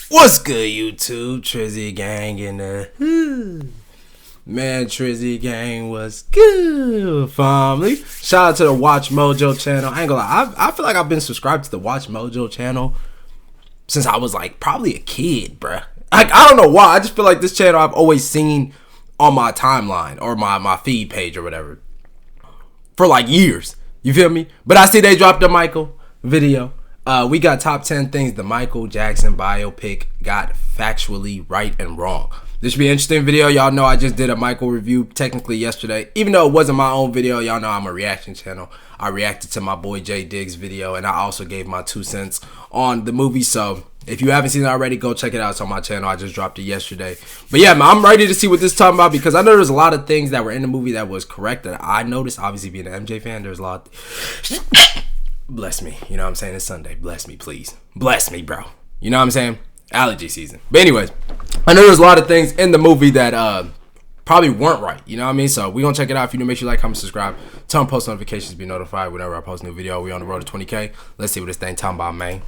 What's good, YouTube? Trizzy Gang in the man. Trizzy Gang was good, family. Shout out to the Watch Mojo channel. I ain't gonna lie, I feel like I've been subscribed to the Watch Mojo channel since I was like probably a kid, bruh. Like, I don't know why. I just feel like this channel I've always seen on my timeline or my feed page or whatever for like years. You feel me? But I see they dropped the Michael video. We got top 10 things the Michael Jackson biopic got factually right and wrong. This should be an interesting video. Y'all know I just did a Michael review technically yesterday. Even though it wasn't my own video, y'all know I'm a reaction channel. I reacted to my boy Jay Diggs' video, and I also gave my 2 cents on the movie. So if you haven't seen it already, go check it out. It's on my channel. I just dropped it yesterday. But yeah, man, I'm ready to see what this is talking about because I know there's a lot of things that were in the movie that was correct that I noticed. Obviously, being an MJ fan, there's a lot. Bless me. You know what I'm saying? It's Sunday. Bless me, please. Bless me, bro. You know what I'm saying? Allergy season. But anyways, I know there's a lot of things in the movie that probably weren't right. You know what I mean? So we're going to check it out. If you new, make sure you like, comment, subscribe. Turn on post notifications to be notified whenever I post a new video. We on the road to 20K. Let's see what this thing talking about, man.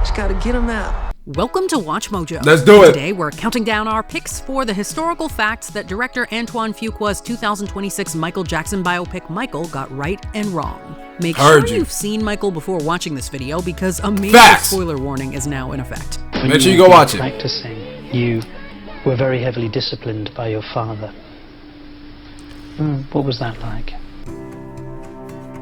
Just got to get them out. Welcome to Watch Mojo. Let's do it. Today we're counting down our picks for the historical facts that director Antoine Fuqua's 2026 Michael Jackson biopic Michael got right and wrong. Make sure you've seen Michael before watching this video because a major spoiler warning is now in effect. Make sure you go watch it. Practicing, you were very heavily disciplined by your father. What was that like?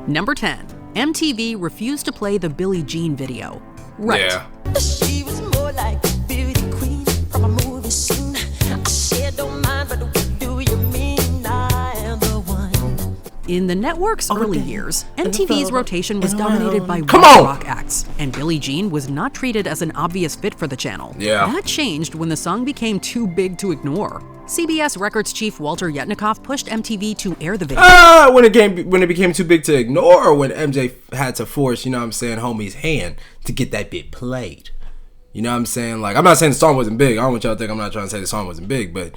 Number 10. MTV refused to play the Billie Jean video. Right. Yeah. She was more like a beauty queen from a movie scene. I said, don't mind, but what do you mean I am the one? In the network's early years, MTV's rotation was dominated by rock acts, and Billie Jean was not treated as an obvious fit for the channel. Yeah. That changed when the song became too big to ignore. CBS Records chief Walter Yetnikoff pushed MTV to air the video. When it became too big to ignore, or when MJ had to force, you know what I'm saying, homie's hand to get that bit played. You know what I'm saying? Like, I'm not saying the song wasn't big. I don't want y'all to think I'm not trying to say the song wasn't big, but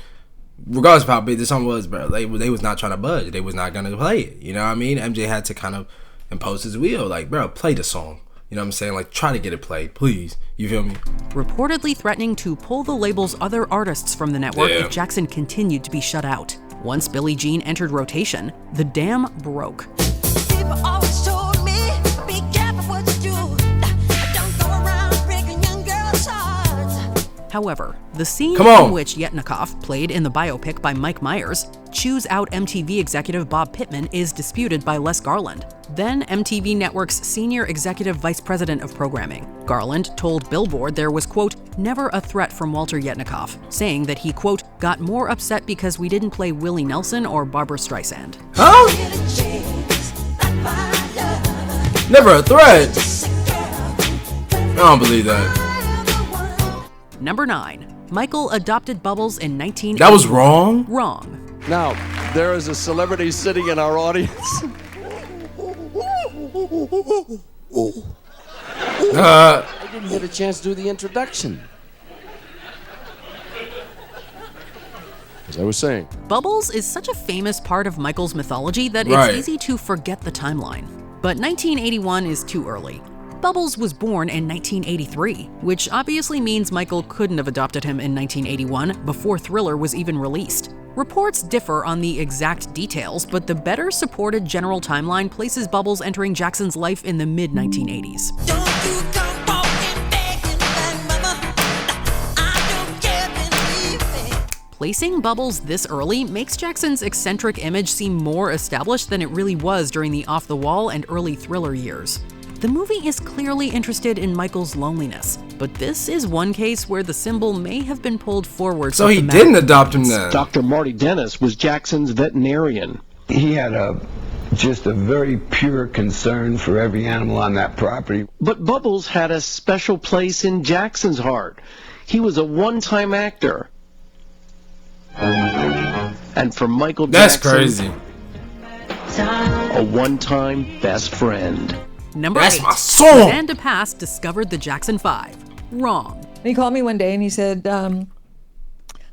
regardless of how big the song was, bro, they was not trying to budge. They was not going to play it. You know what I mean? MJ had to kind of impose his will. Like, bro, play the song. You know what I'm saying? Like, try to get it played, please. You feel me? Reportedly threatening to pull the label's other artists from the network if Jackson continued to be shut out. Once Billie Jean entered rotation, the dam broke. People always told me, be careful what you do. Don't go around breaking young girls' hearts. However, the scene in which Yetnikoff, played in the biopic by Mike Myers, chews out MTV executive Bob Pittman is disputed by Les Garland, then MTV Network's senior executive vice president of programming. Garland told Billboard there was, quote, never a threat from Walter Yetnikoff, saying that he, quote, got more upset because we didn't play Willie Nelson or Barbra Streisand. Huh? Never a threat. I don't believe that. Number 9. Michael adopted Bubbles in 1980. That was wrong? Wrong. Now, there is a celebrity sitting in our audience. I didn't get a chance to do the introduction. As I was saying, Bubbles is such a famous part of Michael's mythology that it's easy to forget the timeline. But 1981 is too early. Bubbles was born in 1983, which obviously means Michael couldn't have adopted him in 1981 before Thriller was even released. Reports differ on the exact details, but the better supported general timeline places Bubbles entering Jackson's life in the mid-1980s. Placing Bubbles this early makes Jackson's eccentric image seem more established than it really was during the off-the-wall and early Thriller years. The movie is clearly interested in Michael's loneliness, but this is one case where the symbol may have been pulled forward. So he didn't adopt him then. Dr. Marty Dennis was Jackson's veterinarian. He had just a very pure concern for every animal on that property. But Bubbles had a special place in Jackson's heart. He was a one-time actor. And for Michael Jackson, that's crazy. A one-time best friend. Number That's 8. my song. Amanda Pass discovered the Jackson 5. Wrong. He called me one day and he said,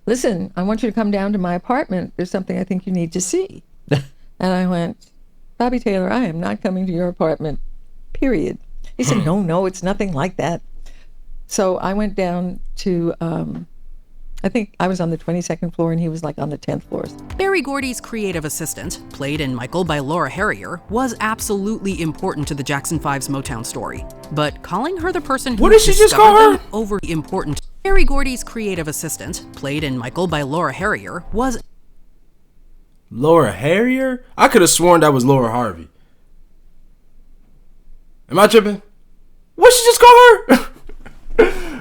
listen, I want you to come down to my apartment. There's something I think you need to see. And I went, Bobby Taylor, I am not coming to your apartment, period. He said, no, it's nothing like that. So I went down to, I think I was on the 22nd floor and he was like on the 10th floor. Berry Gordy's creative assistant, played in Michael by Laura Harrier, was absolutely important to the Jackson 5's Motown story. But calling her the person who What did she just call her? over important. Berry Gordy's creative assistant, played in Michael by Laura Harrier, was Laura Harrier? I could have sworn that was Laura Harvey. Am I tripping? What she just call her?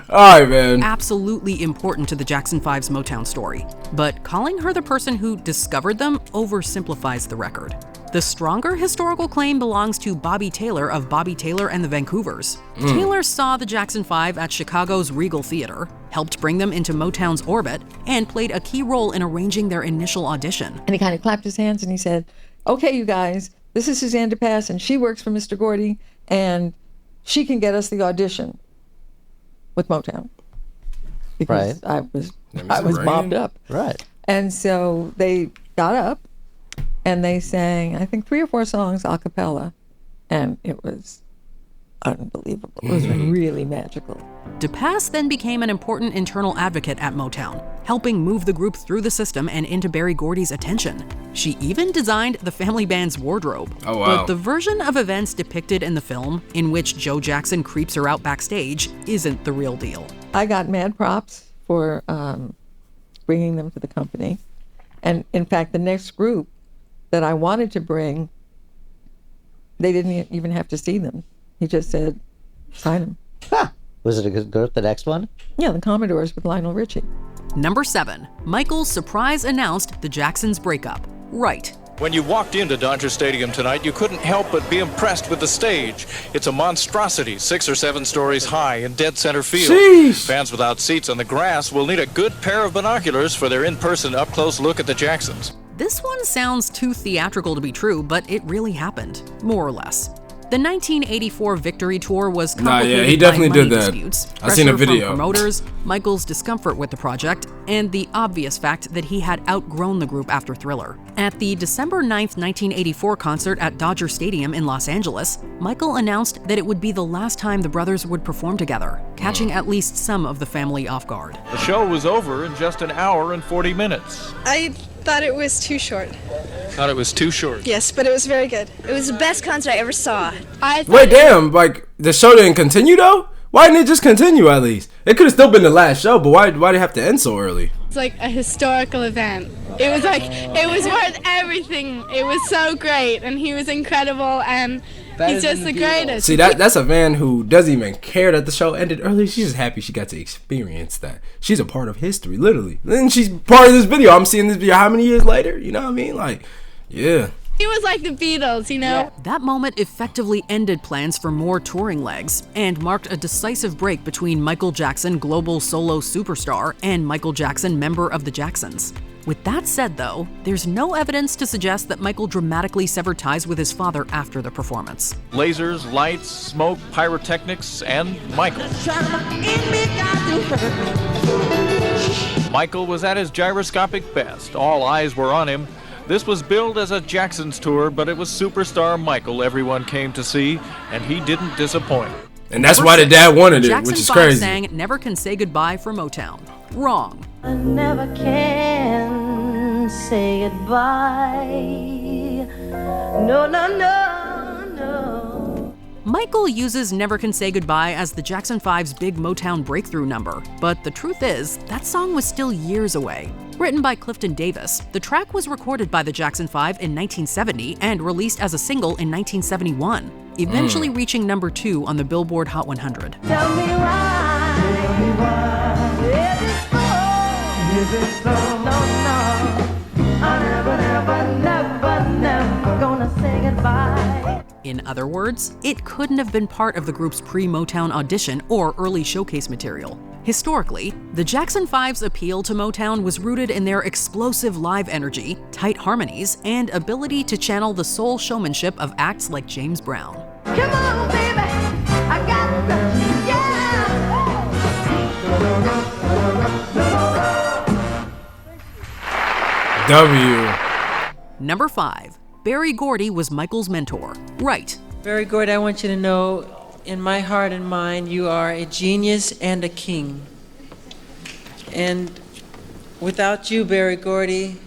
Alright, man. absolutely important to the Jackson 5's Motown story. But calling her the person who discovered them oversimplifies the record. The stronger historical claim belongs to Bobby Taylor of Bobby Taylor and the Vancouvers. Taylor saw the Jackson 5 at Chicago's Regal Theater, helped bring them into Motown's orbit, and played a key role in arranging their initial audition. And he kind of clapped his hands and he said, okay, you guys, this is Suzanne DePass and she works for Mr. Gordy and she can get us the audition with Motown. Because I was mobbed up. Right. And so they got up and they sang, I think, 3 or 4 songs a cappella. And it was unbelievable. It was really magical. DePass then became an important internal advocate at Motown, helping move the group through the system and into Berry Gordy's attention. She even designed the family band's wardrobe. Oh, wow. But the version of events depicted in the film, in which Joe Jackson creeps her out backstage, isn't the real deal. I got mad props for bringing them to the company. And in fact, the next group that I wanted to bring, they didn't even have to see them. He just said, sign them. Huh. Was it a good group, the next one? Yeah, the Commodores with Lionel Richie. Number 7. Michael's surprise announced the Jacksons' breakup. Right. When you walked into Dodger Stadium tonight, you couldn't help but be impressed with the stage. It's a monstrosity, 6 or 7 stories high in dead center field. Jeez. Fans without seats on the grass will need a good pair of binoculars for their in-person up-close look at the Jacksons. This one sounds too theatrical to be true, but it really happened, more or less. The 1984 Victory Tour was complicated he definitely by money did that. disputes, I seen a pressure video. from promoters, Michael's discomfort with the project, and the obvious fact that he had outgrown the group after Thriller. At the December 9th, 1984 concert at Dodger Stadium in Los Angeles, Michael announced that it would be the last time the brothers would perform together, catching at least some of the family off guard. The show was over in just an hour and 40 minutes. I thought it was too short. Thought it was too short. Yes, but it was very good. It was the best concert I ever saw. Wait, damn, like, the show didn't continue, though? Why didn't it just continue, at least? It could have still been the last show, but why did it have to end so early? It's like a historical event. It was worth everything. It was so great, and he was incredible, and he's just the greatest. See, that's a fan who doesn't even care that the show ended early. She's just happy she got to experience that. She's a part of history, literally. And she's part of this video. I'm seeing this video how many years later? You know what I mean? Like, yeah. He was like the Beatles, you know? That moment effectively ended plans for more touring legs and marked a decisive break between Michael Jackson, global solo superstar, and Michael Jackson, member of the Jacksons. With that said, though, there's no evidence to suggest that Michael dramatically severed ties with his father after the performance. Lasers, lights, smoke, pyrotechnics, and Michael. Michael was at his gyroscopic best. All eyes were on him. This was billed as a Jacksons tour, but it was superstar Michael everyone came to see, and he didn't disappoint. And that's why the dad wanted it, which is crazy. Jackson 5 sang Never Can Say Goodbye for Motown. Wrong. I never can say goodbye. No, no, no, no. Michael uses Never Can Say Goodbye as the Jackson 5's big Motown breakthrough number, but the truth is, that song was still years away. Written by Clifton Davis, the track was recorded by the Jackson 5 in 1970 and released as a single in 1971, eventually reaching number 2 on the Billboard Hot 100. Tell me why. Tell me why. Is it so? No, no. I never gonna say goodbye. In other words, it couldn't have been part of the group's pre-Motown audition or early showcase material. Historically, the Jackson 5's appeal to Motown was rooted in their explosive live energy, tight harmonies, and ability to channel the soul showmanship of acts like James Brown. Come on, baby. I got the, yeah. W. Number 5. Berry Gordy was Michael's mentor. Right. Berry Gordy, I want you to know in my heart and mind, you are a genius and a king. And without you, Berry Gordy,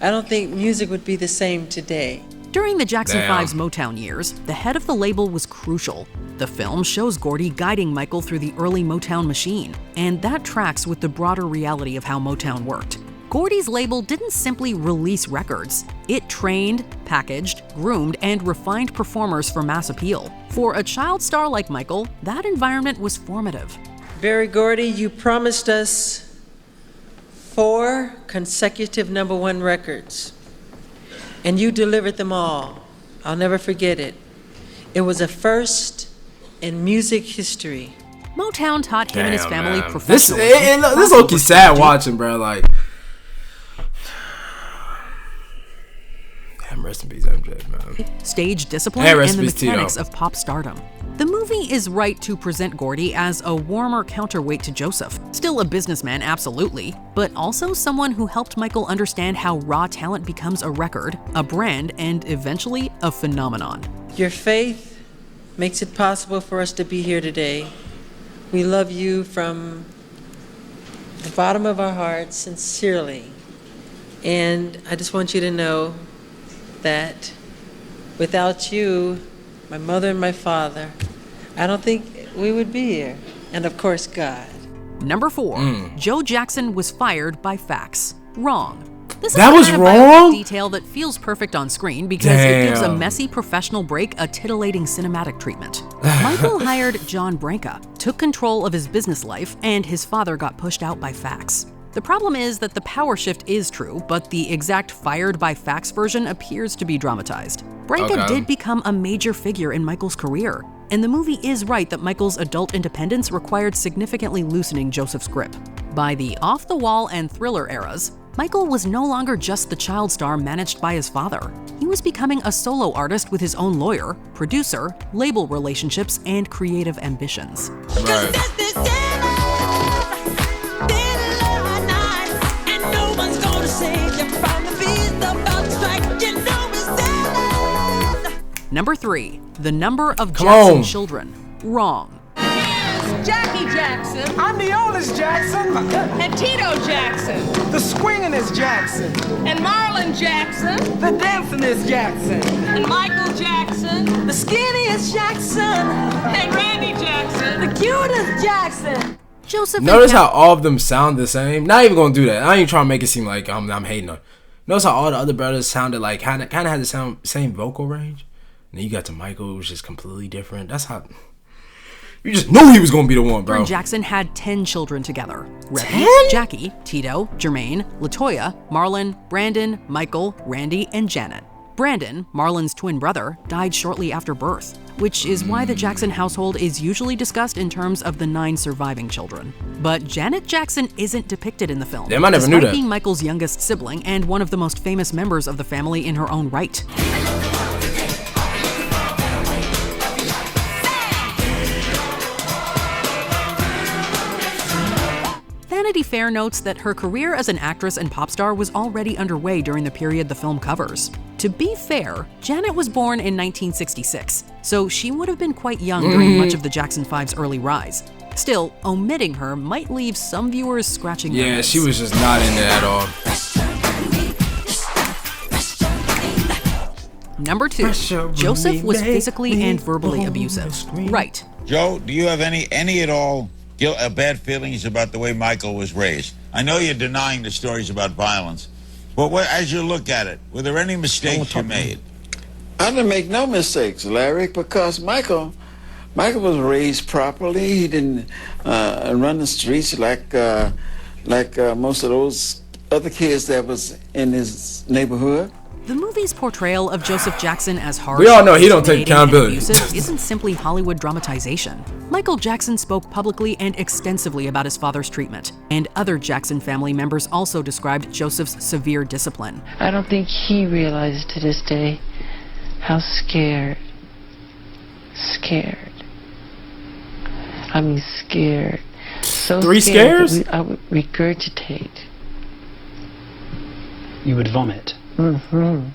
I don't think music would be the same today. During the Jackson 5's Motown years, the head of the label was crucial. The film shows Gordy guiding Michael through the early Motown machine, and that tracks with the broader reality of how Motown worked. Gordy's label didn't simply release records. It trained, packaged, groomed, and refined performers for mass appeal. For a child star like Michael, that environment was formative. Berry Gordy, you promised us 4 consecutive #1 records, and you delivered them all. I'll never forget it. It was a first in music history. Motown taught him and his family This professionalism. this low-key sad watching, bro. Like, damn, rest in peace, MJ, man. Stage discipline Hey, and rest the in peace, Tito. mechanics of pop stardom. The movie is right to present Gordy as a warmer counterweight to Joseph. Still a businessman, absolutely, but also someone who helped Michael understand how raw talent becomes a record, a brand, and eventually a phenomenon. Your faith makes it possible for us to be here today. We love you from the bottom of our hearts, sincerely. And I just want you to know that without you, my mother and my father, I don't think we would be here. And of course, God. Number 4, Joe Jackson was fired by fax. Wrong. This is That was kind of wrong? biopic detail that feels perfect on screen because it gives a messy professional break a titillating cinematic treatment. Michael hired John Branca, took control of his business life, and his father got pushed out by fax. The problem is that the power shift is true, but the exact fired by fax version appears to be dramatized. Branca did become a major figure in Michael's career, and the movie is right that Michael's adult independence required significantly loosening Joseph's grip. By the off-the-wall and thriller eras, Michael was no longer just the child star managed by his father. He was becoming a solo artist with his own lawyer, producer, label relationships, and creative ambitions. Right. Number 3, the number of Jackson children. Wrong. Jackie Jackson. I'm the oldest Jackson. And Tito Jackson. The swingin'est Jackson. And Marlon Jackson. The dancing'est Jackson. And Michael Jackson. The skinniest Jackson. And Randy Jackson. The cutest Jackson. Joseph. Notice how all of them sound the same. Not even gonna do that. I ain't even trying to make it seem like I'm hating on. Notice how all the other brothers sounded like kind of had the same vocal range. And then you got to Michael, it was just completely different. That's how you just knew he was gonna be the one, bro. Jackson had 10 children together. Rebby, 10? Jackie, Tito, Jermaine, LaToya, Marlon, Brandon, Michael, Randy, and Janet. Brandon, Marlon's twin brother, died shortly after birth, which is why the Jackson household is usually discussed in terms of the 9 surviving children. But Janet Jackson isn't depicted in the film. Damn, I never knew despite that. being Michael's youngest sibling and one of the most famous members of the family in her own right. Vanity Fair notes that her career as an actress and pop star was already underway during the period the film covers. To be fair, Janet was born in 1966, so she would have been quite young during much of the Jackson 5's early rise. Still, omitting her might leave some viewers scratching their heads. She was just not in it at all. Number 2, Joseph was physically and verbally abusive. Right. Joe, do you have any at all bad feelings about the way Michael was raised? I know you're denying the stories about violence, but as you look at it, were there any mistakes you made? I didn't make no mistakes, Larry, because Michael was raised properly. He didn't run the streets like most of those other kids that was in his neighborhood. The movie's portrayal of Joseph Jackson as harsh, We all know he don't take intimidating, and accountability. abusive isn't simply Hollywood dramatization. Michael Jackson spoke publicly and extensively about his father's treatment, and other Jackson family members also described Joseph's severe discipline. I don't think he realizes to this day how scared. I mean, scared. So 3 scared scares? that I would regurgitate. You would vomit. Mm-hmm.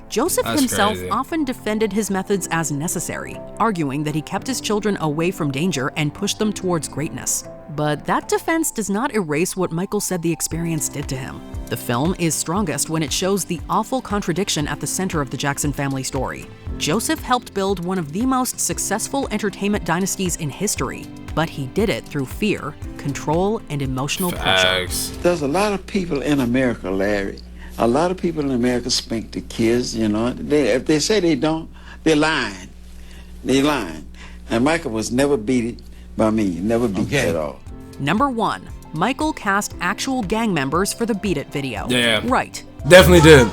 Joseph himself crazy. often defended his methods as necessary, arguing that he kept his children away from danger and pushed them towards greatness. But that defense does not erase what Michael said the experience did to him. The film is strongest when it shows the awful contradiction at the center of the Jackson family story. Joseph helped build one of the most successful entertainment dynasties in history, but he did it through fear, control, and emotional pressure. There's a lot of people in America, Larry. A lot of people in America spank the kids, you know. If they say they don't, they're lying. They're lying. And Michael was never beat by me, never beat at all. Number 1. Michael cast actual gang members for the Beat It video. Yeah. Right. Definitely did.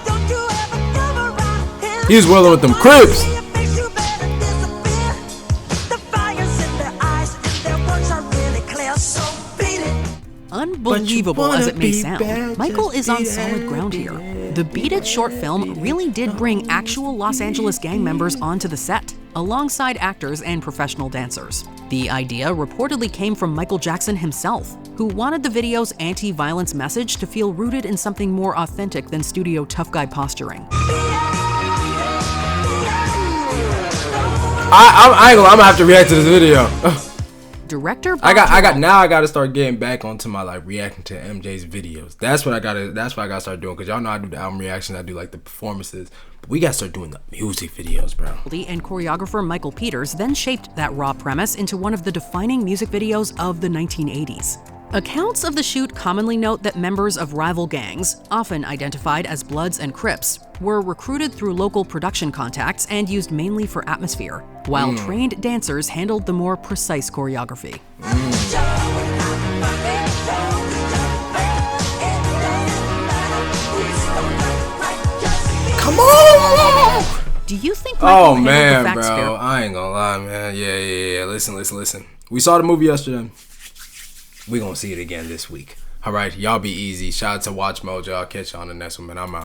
He's willing with them Crips. Unbelievable as it may sound, Michael is on solid ground here. The Beat It short film really did bring actual Los Angeles gang members onto the set, alongside actors and professional dancers. The idea reportedly came from Michael Jackson himself, who wanted the video's anti-violence message to feel rooted in something more authentic than studio tough guy posturing. I ain't gonna, I'm gonna have to react to this video. Director I gotta start getting back onto my like reacting to MJ's videos. That's what I gotta start doing, because y'all know I do the album reactions, I do like the performances, but we gotta start doing the music videos, bro. And choreographer Michael Peters then shaped that raw premise into one of the defining music videos of the 1980s. Accounts of the shoot commonly note that members of rival gangs, often identified as Bloods and Crips, were recruited through local production contacts and used mainly for atmosphere, while trained dancers handled the more precise choreography. Come on! Do you think Michael handled man, the facts bro, fair? I ain't gonna lie, man. Yeah. Listen. We saw the movie yesterday. We gonna see it again this week. All right, y'all be easy. Shout out to Watch Mojo. I'll catch you on the next one, man. I'm out.